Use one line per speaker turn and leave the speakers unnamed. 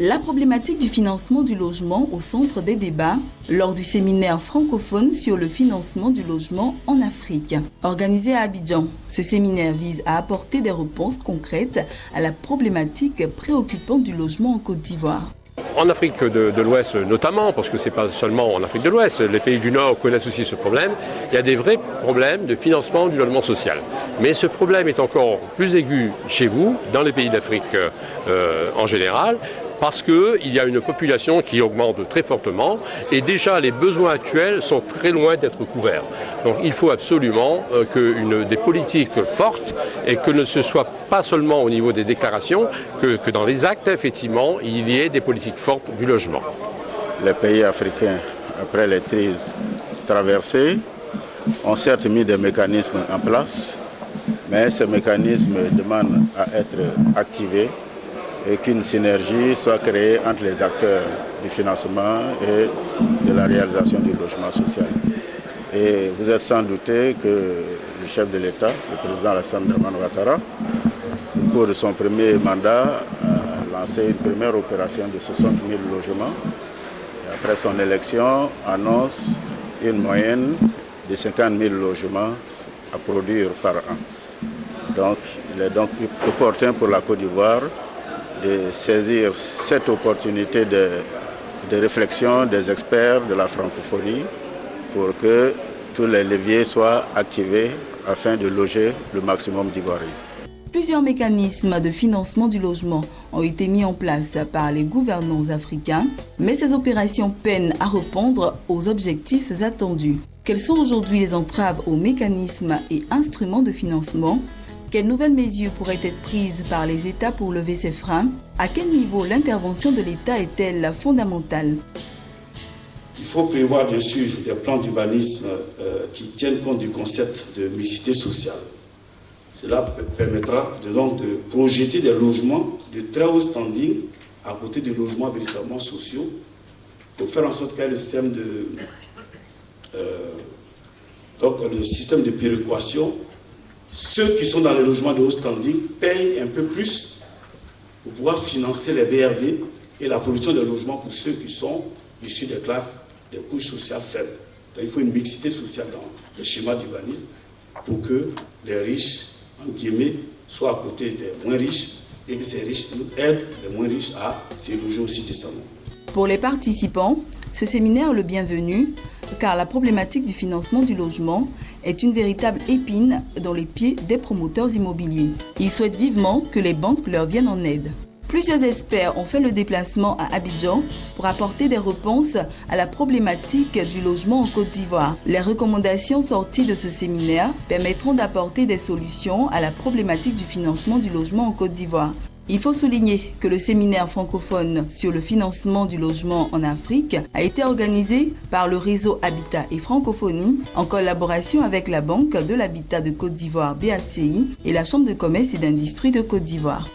La problématique du financement du logement au centre des débats lors du séminaire francophone sur le financement du logement en Afrique. Organisé à Abidjan, ce séminaire vise à apporter des réponses concrètes à la problématique préoccupante du logement en Côte d'Ivoire.
En Afrique de l'Ouest notamment, parce que ce n'est pas seulement en Afrique de l'Ouest, les pays du Nord connaissent aussi ce problème, il y a des vrais problèmes de financement du logement social. Mais ce problème est encore plus aigu chez vous, dans les pays d'Afrique en général, parce qu'il y a une population qui augmente très fortement et déjà les besoins actuels sont très loin d'être couverts. Donc il faut absolument des politiques fortes et que ce ne soit pas seulement au niveau des déclarations, que dans les actes, effectivement, il y ait des politiques fortes du logement.
Les pays africains, après les crises traversées, ont certes mis des mécanismes en place, mais ces mécanismes demandent à être activés et qu'une synergie soit créée entre les acteurs du financement et de la réalisation du logement social. Et vous êtes sans douter que le chef de l'État, le président Alassane Dramane Ouattara, au cours de son premier mandat, a lancé une première opération de 60 000 logements. Et après son élection, annonce une moyenne de 50 000 logements à produire par an. Donc, il est donc opportun pour la Côte d'Ivoire de saisir cette opportunité de réflexion des experts de la francophonie pour que tous les leviers soient activés afin de loger le maximum d'Ivoiriens.
Plusieurs mécanismes de financement du logement ont été mis en place par les gouvernants africains, mais ces opérations peinent à répondre aux objectifs attendus. Quelles sont aujourd'hui les entraves aux mécanismes et instruments de financement ? Quelles nouvelles mesures pourraient être prises par les États pour lever ces freins? À quel niveau l'intervention de l'État est-elle fondamentale?
Il faut prévoir bien sûr des plans d'urbanisme qui tiennent compte du concept de mixité sociale. Cela permettra de projeter des logements de très haut standing à côté des logements véritablement sociaux pour faire en sorte qu'il y ait le système le système de péréquation. Ceux qui sont dans les logements de haut standing payent un peu plus pour pouvoir financer les VRD et la production de logements pour ceux qui sont issus des classes, des couches sociales faibles. Donc il faut une mixité sociale dans le schéma d'urbanisme pour que les riches, en guillemets, soient à côté des moins riches et que ces riches nous aident les moins riches à se loger aussi décemment.
Pour les participants, ce séminaire est le bienvenu car la problématique du financement du logement est une véritable épine dans les pieds des promoteurs immobiliers. Ils souhaitent vivement que les banques leur viennent en aide. Plusieurs experts ont fait le déplacement à Abidjan pour apporter des réponses à la problématique du logement en Côte d'Ivoire. Les recommandations sorties de ce séminaire permettront d'apporter des solutions à la problématique du financement du logement en Côte d'Ivoire. Il faut souligner que le séminaire francophone sur le financement du logement en Afrique a été organisé par le réseau Habitat et Francophonie en collaboration avec la Banque de l'Habitat de Côte d'Ivoire BHCI et la Chambre de commerce et d'industrie de Côte d'Ivoire.